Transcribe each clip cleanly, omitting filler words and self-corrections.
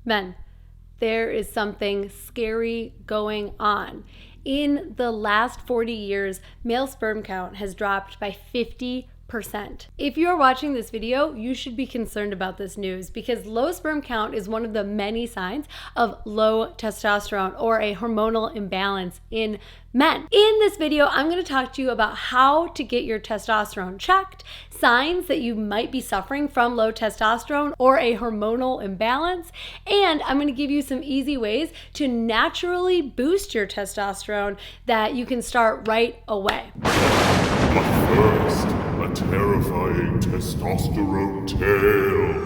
Men, there is something scary going on. In the last 40 years, male sperm count has dropped by 50%. If you are watching this video, you should be concerned about this news because low sperm count is one of the many signs of low testosterone or a hormonal imbalance in men. In this video, I'm going to talk to you about how to get your testosterone checked, signs that you might be suffering from low testosterone or a hormonal imbalance, and I'm going to give you some easy ways to naturally boost your testosterone that you can start right away. But first, a terrifying testosterone tale.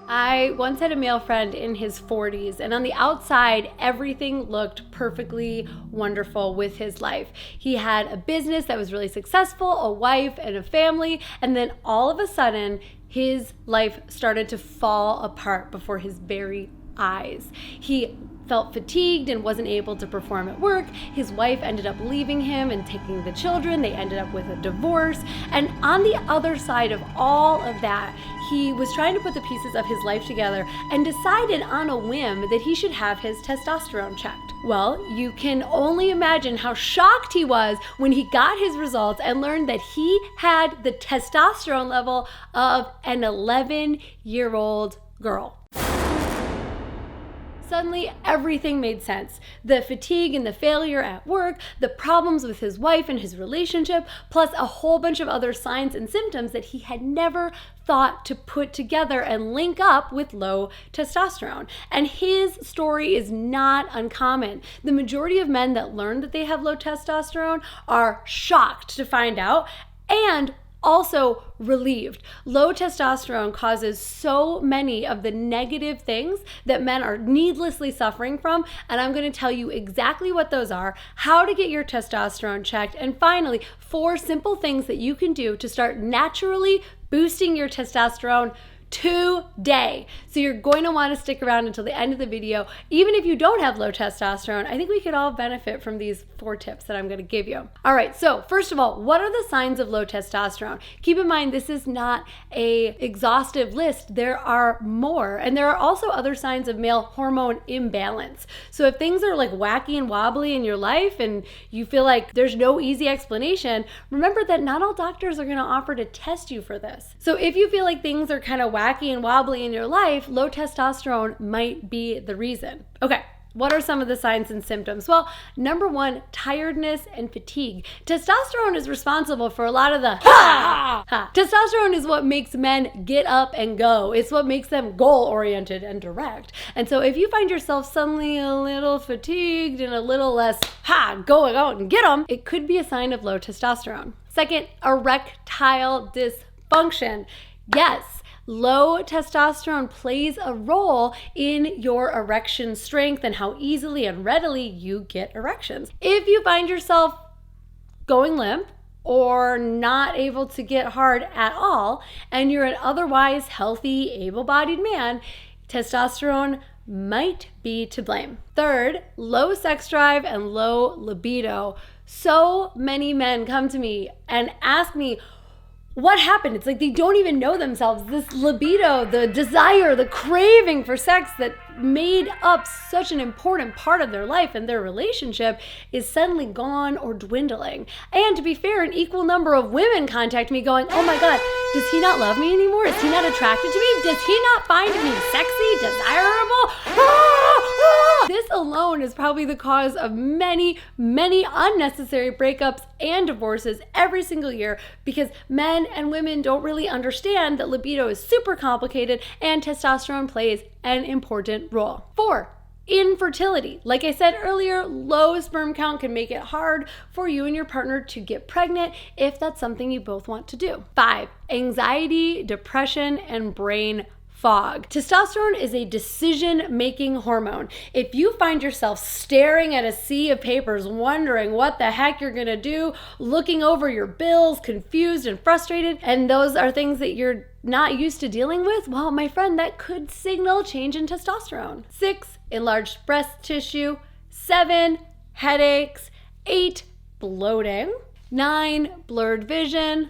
I once had a male friend in his 40s, and on the outside, everything looked perfectly wonderful with his life. He had a business that was really successful, a wife, and a family, and then all of a sudden, his life started to fall apart before his very eyes. He felt fatigued and wasn't able to perform at work. His wife ended up leaving him and taking the children. They ended up with a divorce. And on the other side of all of that, he was trying to put the pieces of his life together and decided on a whim that he should have his testosterone checked. Well, you can only imagine how shocked he was when he got his results and learned that he had the testosterone level of an 11-year-old girl. Suddenly, everything made sense. The fatigue and the failure at work, the problems with his wife and his relationship, plus a whole bunch of other signs and symptoms that he had never thought to put together and link up with low testosterone. And his story is not uncommon. The majority of men that learn that they have low testosterone are shocked to find out and also relieved. Low testosterone causes so many of the negative things that men are needlessly suffering from, and I'm going to tell you exactly what those are, how to get your testosterone checked, and finally, 4 simple things that you can do to start naturally boosting your testosterone today. So you're going to want to stick around until the end of the video. Even if you don't have low testosterone, I think we could all benefit from these 4 tips that I'm going to give you. All right, so first of all, what are the signs of low testosterone? Keep in mind, this is not an exhaustive list. There are more, and there are also other signs of male hormone imbalance. So if things are like wacky and wobbly in your life and you feel like there's no easy explanation, remember that not all doctors are going to offer to test you for this. So if you feel like things are kind of wacky and wobbly in your life, low testosterone might be the reason. Okay, what are some of the signs and symptoms? Well, number 1, tiredness and fatigue. Testosterone is responsible for a lot of the Testosterone is what makes men get up and go. It's what makes them goal-oriented and direct. And so if you find yourself suddenly a little fatigued and a little less go out and get them, it could be a sign of low testosterone. Second, erectile dysfunction. Yes, low testosterone plays a role in your erection strength and how easily and readily you get erections. If you find yourself going limp or not able to get hard at all, and you're an otherwise healthy, able-bodied man, testosterone might be to blame. Third, low sex drive and low libido. So many men come to me and ask me, what happened? It's like they don't even know themselves. This libido, the desire, the craving for sex that made up such an important part of their life and their relationship is suddenly gone or dwindling. And to be fair, an equal number of women contact me going, oh my God, does he not love me anymore? Is he not attracted to me? Does he not find me sexy, desirable? This alone is probably the cause of many, many unnecessary breakups and divorces every single year because men and women don't really understand that libido is super complicated and testosterone plays an important role. 4, infertility. Like I said earlier, low sperm count can make it hard for you and your partner to get pregnant if that's something you both want to do. 5, anxiety, depression, and brain fog. Testosterone is a decision-making hormone. If you find yourself staring at a sea of papers, wondering what the heck you're gonna do, looking over your bills, confused and frustrated, and those are things that you're not used to dealing with, well, my friend, that could signal change in testosterone. 6, enlarged breast tissue. 7, headaches. 8, bloating. 9, blurred vision.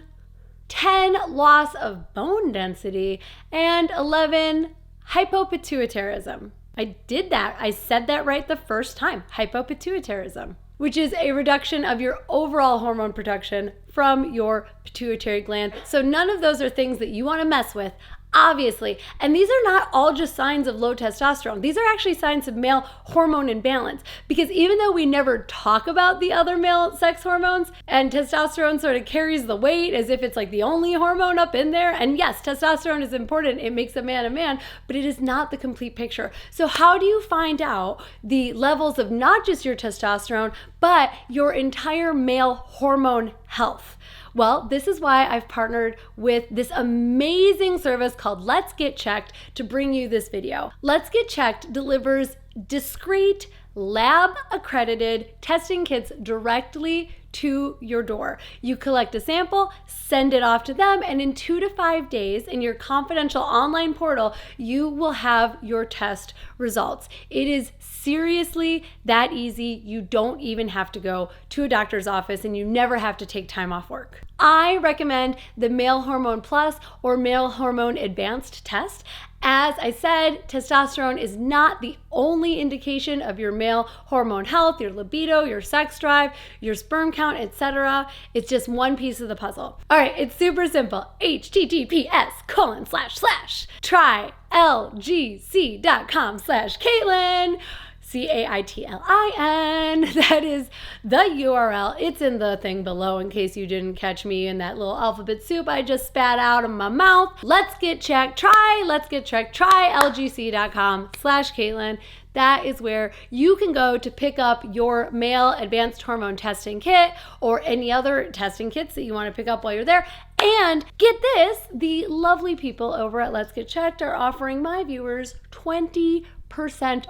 10, loss of bone density, and 11, hypopituitarism. I did that. I said that right the first time, hypopituitarism, which is a reduction of your overall hormone production from your pituitary gland. So none of those are things that you want to mess with, obviously. And these are not all just signs of low testosterone. These are actually signs of male hormone imbalance, because even though we never talk about the other male sex hormones, and testosterone sort of carries the weight as if it's like the only hormone up in there, and yes, testosterone is important, it makes a man, but it is not the complete picture. So how do you find out the levels of not just your testosterone, but your entire male hormone health? Well, this is why I've partnered with this amazing service called Let's Get Checked to bring you this video. Let's Get Checked delivers discreet, lab-accredited testing kits directly to your door. You collect a sample, send it off to them, and in 2 to 5 days in your confidential online portal, you will have your test results. It is seriously that easy. You don't even have to go to a doctor's office, and you never have to take time off work. I recommend the Male Hormone Plus or Male Hormone Advanced test. As I said, testosterone is not the only indication of your male hormone health, your libido, your sex drive, your sperm count, etc. It's just one piece of the puzzle. All right, it's super simple. https://trylgc.com/Caitlin. Caitlin. That is the URL. It's in the thing below in case you didn't catch me in that little alphabet soup I just spat out of my mouth. Let's get checked. Trylgc.com/Caitlin. That is where you can go to pick up your male advanced hormone testing kit or any other testing kits that you want to pick up while you're there. And get this, the lovely people over at Let's Get Checked are offering my viewers 20%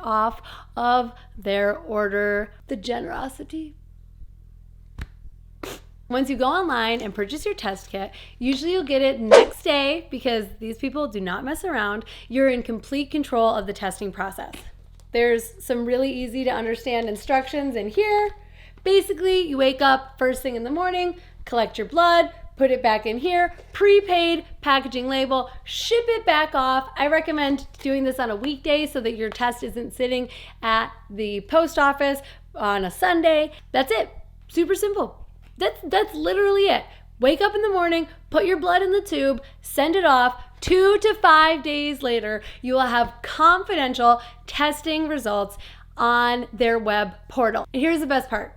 off of their order. The generosity. Once you go online and purchase your test kit, usually you'll get it next day because these people do not mess around. You're in complete control of the testing process. There's some really easy to understand instructions in here. Basically, you wake up first thing in the morning, collect your blood, put it back in here, prepaid packaging label, ship it back off. I recommend doing this on a weekday so that your test isn't sitting at the post office on a Sunday. That's it. Super simple. That's literally it. Wake up in the morning, put your blood in the tube, send it off. 2 to 5 days later, you will have confidential testing results on their web portal. And here's the best part.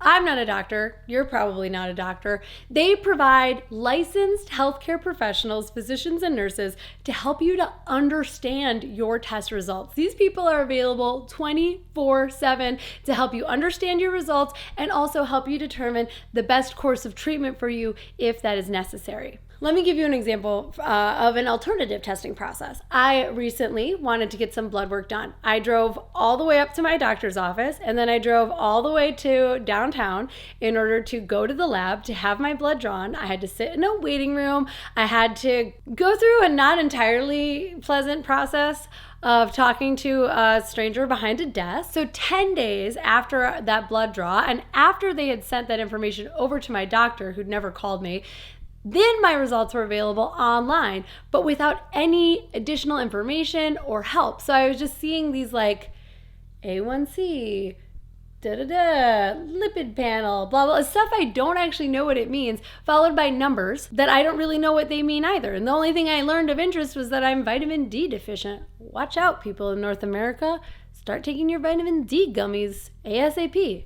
I'm not a doctor. You're probably not a doctor. They provide licensed healthcare professionals, physicians and nurses to help you to understand your test results. These people are available 24/7 to help you understand your results and also help you determine the best course of treatment for you if that is necessary. Let me give you an example of an alternative testing process. I recently wanted to get some blood work done. I drove all the way up to my doctor's office, and then I drove all the way to downtown in order to go to the lab to have my blood drawn. I had to sit in a waiting room. I had to go through a not entirely pleasant process of talking to a stranger behind a desk. So 10 days after that blood draw, and after they had sent that information over to my doctor, who'd never called me, then my results were available online, but without any additional information or help. So I was just seeing these like A1C, lipid panel, blah, blah, stuff I don't actually know what it means, followed by numbers that I don't really know what they mean either. And the only thing I learned of interest was that I'm vitamin D deficient. Watch out, people in North America. Start taking your vitamin D gummies ASAP.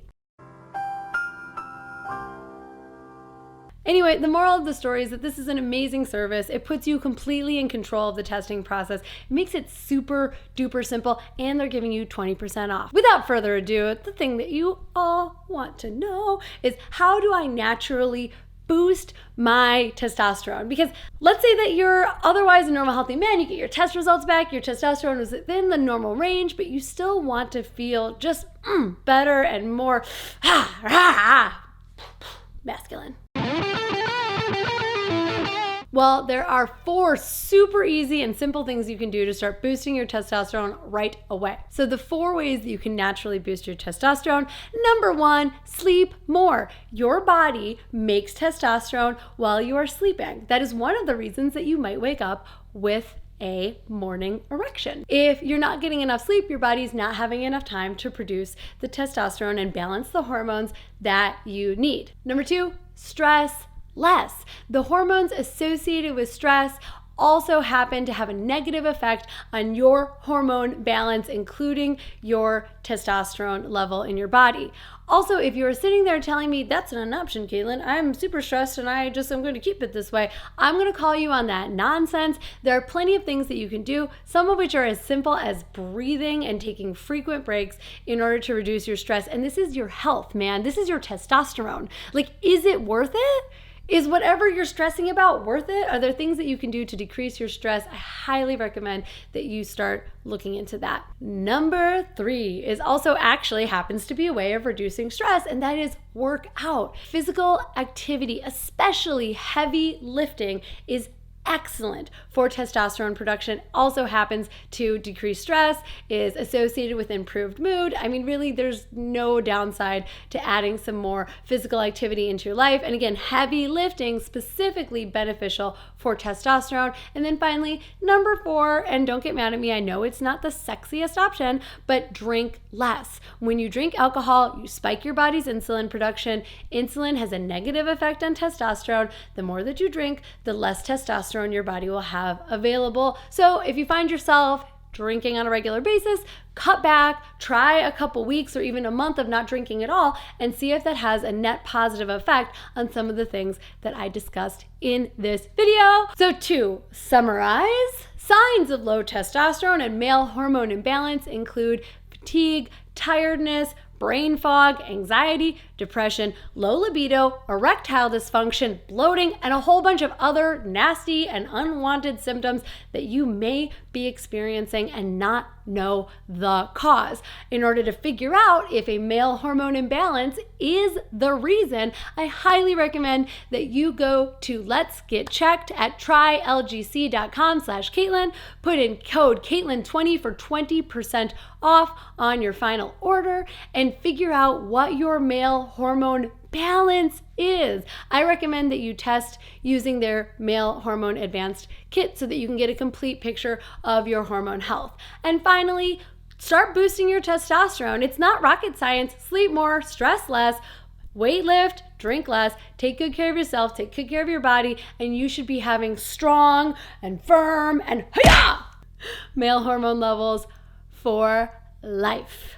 Anyway, the moral of the story is that this is an amazing service. It puts you completely in control of the testing process. It makes it super duper simple, and they're giving you 20% off. Without further ado, the thing that you all want to know is, how do I naturally boost my testosterone? Because let's say that you're otherwise a normal healthy man, you get your test results back, your testosterone is within the normal range, but you still want to feel just better and more masculine. Well, there are 4 super easy and simple things you can do to start boosting your testosterone right away. So the 4 ways that you can naturally boost your testosterone. Number 1, sleep more. Your body makes testosterone while you are sleeping. That is one of the reasons that you might wake up with a morning erection. If you're not getting enough sleep, your body's not having enough time to produce the testosterone and balance the hormones that you need. Number 2, stress less. The hormones associated with stress also happen to have a negative effect on your hormone balance, including your testosterone level in your body. Also, if you're sitting there telling me that's not an option, Caitlin, I'm super stressed and I'm going to keep it this way, I'm going to call you on that nonsense. There are plenty of things that you can do, some of which are as simple as breathing and taking frequent breaks in order to reduce your stress. And this is your health, man. This is your testosterone. Like, is it worth it? Is whatever you're stressing about worth it? Are there things that you can do to decrease your stress? I highly recommend that you start looking into that. Number 3 is also actually happens to be a way of reducing stress, and that is work out. Physical activity, especially heavy lifting, is excellent for testosterone production, also happens to decrease stress, is associated with improved mood. I mean, really, there's no downside to adding some more physical activity into your life. And again, heavy lifting specifically beneficial for testosterone. And then finally, number 4, and don't get mad at me, I know it's not the sexiest option, but drink less. When you drink alcohol, you spike your body's insulin production. Insulin has a negative effect on testosterone. The more that you drink, the less testosterone your body will have available. So if you find yourself drinking on a regular basis, cut back, try a couple weeks or even a month of not drinking at all, and see if that has a net positive effect on some of the things that I discussed in this video. So to summarize, signs of low testosterone and male hormone imbalance include fatigue, tiredness, brain fog, anxiety, depression, low libido, erectile dysfunction, bloating, and a whole bunch of other nasty and unwanted symptoms that you may be experiencing and not know the cause. In order to figure out if a male hormone imbalance is the reason, I highly recommend that you go to Let's Get Checked at trylgc.com/Caitlin, put in code Caitlin20 for 20% off on your final order, and figure out what your male hormone balance is. I recommend that you test using their male hormone advanced kit so that you can get a complete picture of your hormone health. And finally, start boosting your testosterone. It's not rocket science. Sleep more, stress less, weight lift, drink less, take good care of yourself, take good care of your body, and you should be having strong and firm and male hormone levels for life.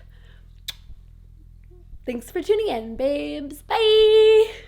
Thanks for tuning in, babes. Bye.